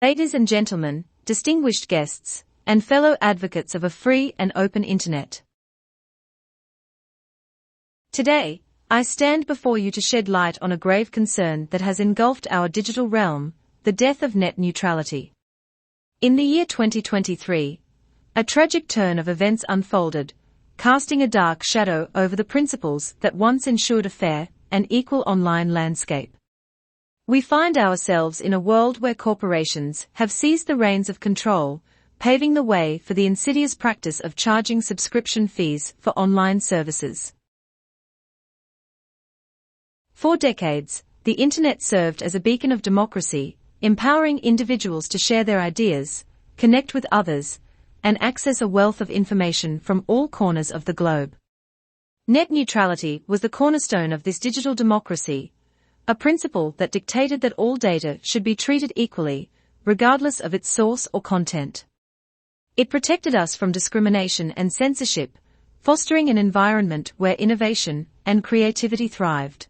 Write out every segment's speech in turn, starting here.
Ladies and gentlemen, distinguished guests, and fellow advocates of a free and open internet. Today, I stand before you to shed light on a grave concern that has engulfed our digital realm, the death of net neutrality. In the year 2023, a tragic turn of events unfolded, casting a dark shadow over the principles that once ensured a fair and equal online landscape. We find ourselves in a world where corporations have seized the reins of control, paving the way for the insidious practice of charging subscription fees for online services. For decades, the Internet served as a beacon of democracy, empowering individuals to share their ideas, connect with others, and access a wealth of information from all corners of the globe. Net neutrality was the cornerstone of this digital democracy, a principle that dictated that all data should be treated equally, regardless of its source or content. It protected us from discrimination and censorship, fostering an environment where innovation and creativity thrived.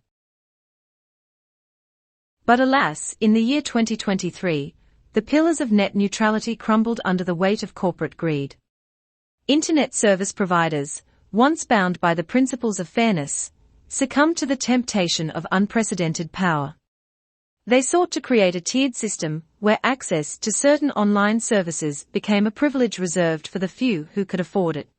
But alas, in the year 2023, the pillars of net neutrality crumbled under the weight of corporate greed. Internet service providers, once bound by the principles of fairness, succumbed to the temptation of unprecedented power. They sought to create a tiered system where access to certain online services became a privilege reserved for the few who could afford it.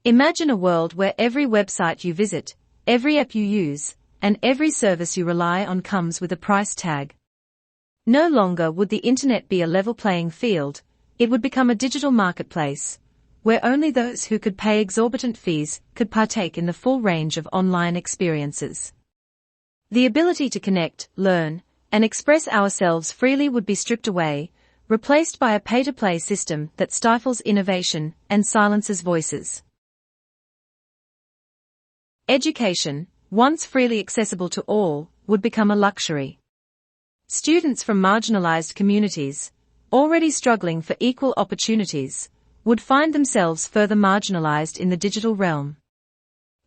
Imagine a world where every website you visit, every app you use, and every service you rely on comes with a price tag. No longer would the Internet be a level playing field, it would become a digital marketplace, where only those who could pay exorbitant fees could partake in the full range of online experiences. The ability to connect, learn, and express ourselves freely would be stripped away, replaced by a pay-to-play system that stifles innovation and silences voices. Education, once freely accessible to all, would become a luxury. Students from marginalized communities, already struggling for equal opportunities, would find themselves further marginalized in the digital realm.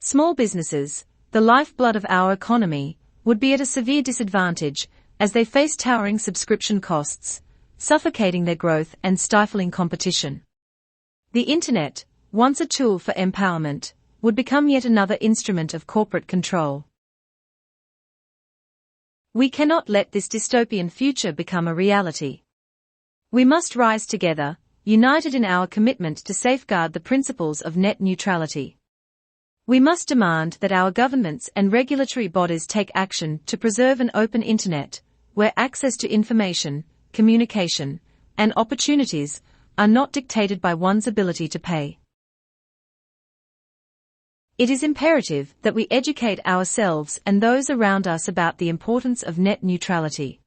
Small businesses, the lifeblood of our economy, would be at a severe disadvantage as they face towering subscription costs, suffocating their growth and stifling competition. The Internet, once a tool for empowerment, would become yet another instrument of corporate control. We cannot let this dystopian future become a reality. We must rise together, united in our commitment to safeguard the principles of net neutrality. We must demand that our governments and regulatory bodies take action to preserve an open Internet, where access to information, communication, and opportunities are not dictated by one's ability to pay. It is imperative that we educate ourselves and those around us about the importance of net neutrality.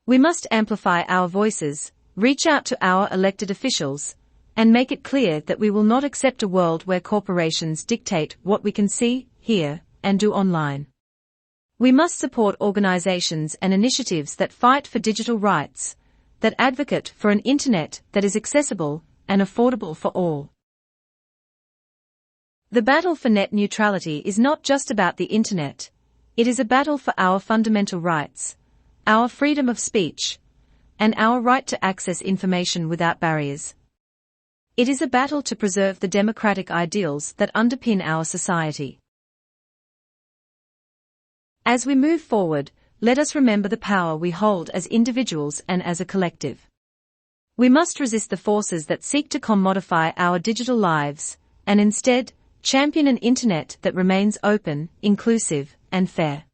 We must amplify our voices, reach out to our elected officials, and make it clear that we will not accept a world where corporations dictate what we can see, hear, and do online. We must support organizations and initiatives that fight for digital rights, that advocate for an Internet that is accessible and affordable for all. The battle for net neutrality is not just about the Internet, it is a battle for our fundamental rights, our freedom of speech, and our right to access information without barriers. It is a battle to preserve the democratic ideals that underpin our society. As we move forward, let us remember the power we hold as individuals and as a collective. We must resist the forces that seek to commodify our digital lives, and instead, champion an Internet that remains open, inclusive, and fair.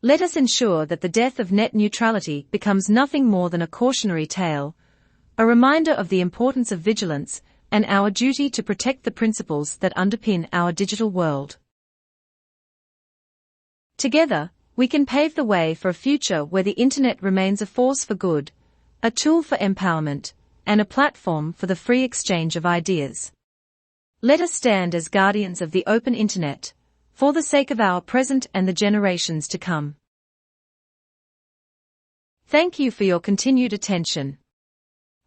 Let us ensure that the death of net neutrality becomes nothing more than a cautionary tale, a reminder of the importance of vigilance and our duty to protect the principles that underpin our digital world. Together, we can pave the way for a future where the Internet remains a force for good, a tool for empowerment, and a platform for the free exchange of ideas. Let us stand as guardians of the open Internet, for the sake of our present and the generations to come. Thank you for your continued attention.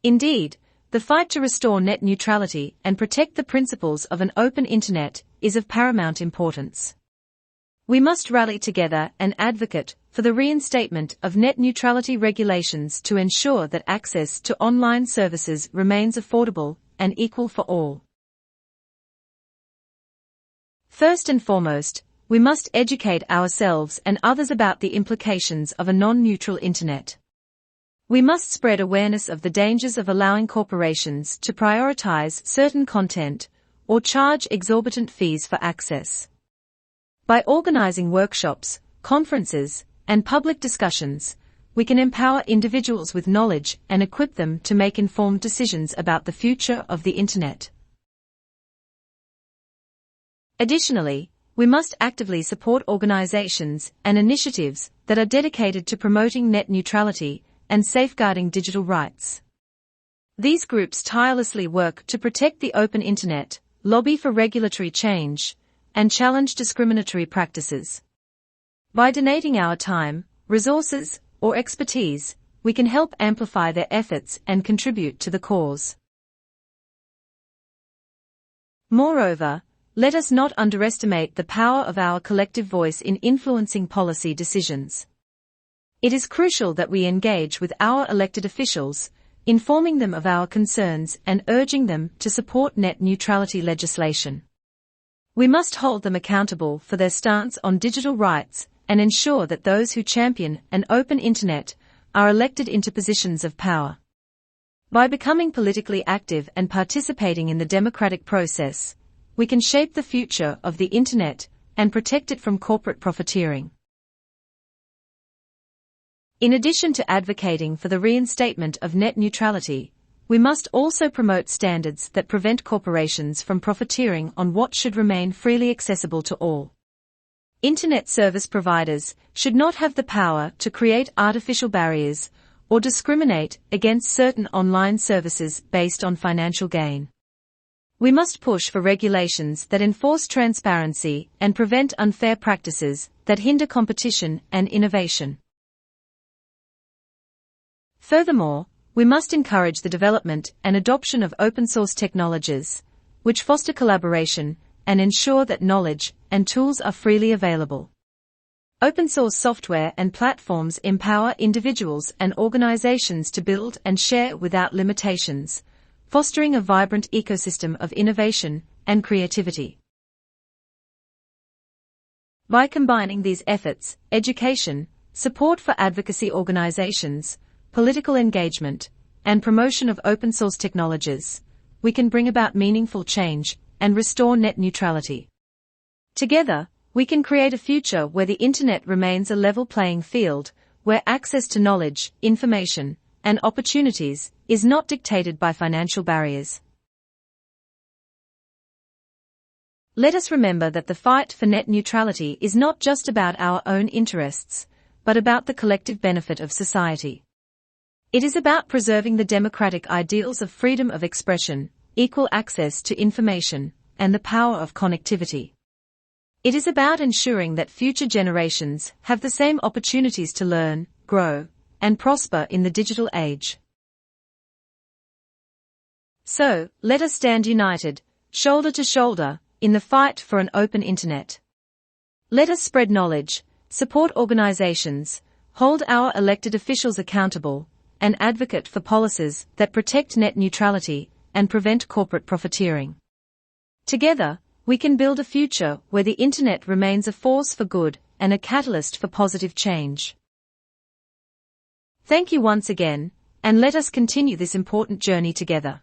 Indeed, the fight to restore net neutrality and protect the principles of an open Internet is of paramount importance. We must rally together and advocate for the reinstatement of net neutrality regulations to ensure that access to online services remains affordable and equal for all. First and foremost, we must educate ourselves and others about the implications of a non-neutral internet. We must spread awareness of the dangers of allowing corporations to prioritize certain content or charge exorbitant fees for access. By organizing workshops, conferences, and public discussions, we can empower individuals with knowledge and equip them to make informed decisions about the future of the Internet. Additionally, we must actively support organizations and initiatives that are dedicated to promoting net neutrality and safeguarding digital rights. These groups tirelessly work to protect the open Internet, lobby for regulatory change, and challenge discriminatory practices. By donating our time, resources, or expertise, we can help amplify their efforts and contribute to the cause. Moreover, let us not underestimate the power of our collective voice in influencing policy decisions. It is crucial that we engage with our elected officials, informing them of our concerns and urging them to support net neutrality legislation. We must hold them accountable for their stance on digital rights and ensure that those who champion an open Internet are elected into positions of power. By becoming politically active and participating in the democratic process, we can shape the future of the Internet and protect it from corporate profiteering. In addition to advocating for the reinstatement of net neutrality, we must also promote standards that prevent corporations from profiteering on what should remain freely accessible to all. Internet service providers should not have the power to create artificial barriers or discriminate against certain online services based on financial gain. We must push for regulations that enforce transparency and prevent unfair practices that hinder competition and innovation. Furthermore, we must encourage the development and adoption of open-source technologies, which foster collaboration and ensure that knowledge and tools are freely available. Open-source software and platforms empower individuals and organizations to build and share without limitations, fostering a vibrant ecosystem of innovation and creativity. By combining these efforts, education, support for advocacy organizations, political engagement, and promotion of open-source technologies, we can bring about meaningful change and restore net neutrality. Together, we can create a future where the Internet remains a level playing field, where access to knowledge, information, and opportunities is not dictated by financial barriers. Let us remember that the fight for net neutrality is not just about our own interests, but about the collective benefit of society. It is about preserving the democratic ideals of freedom of expression, equal access to information, and the power of connectivity. It is about ensuring that future generations have the same opportunities to learn, grow, and prosper in the digital age. So, let us stand united, shoulder to shoulder, in the fight for an open Internet. Let us spread knowledge, support organizations, hold our elected officials accountable, and advocate for policies that protect net neutrality and prevent corporate profiteering. Together, we can build a future where the Internet remains a force for good and a catalyst for positive change. Thank you once again, and let us continue this important journey together.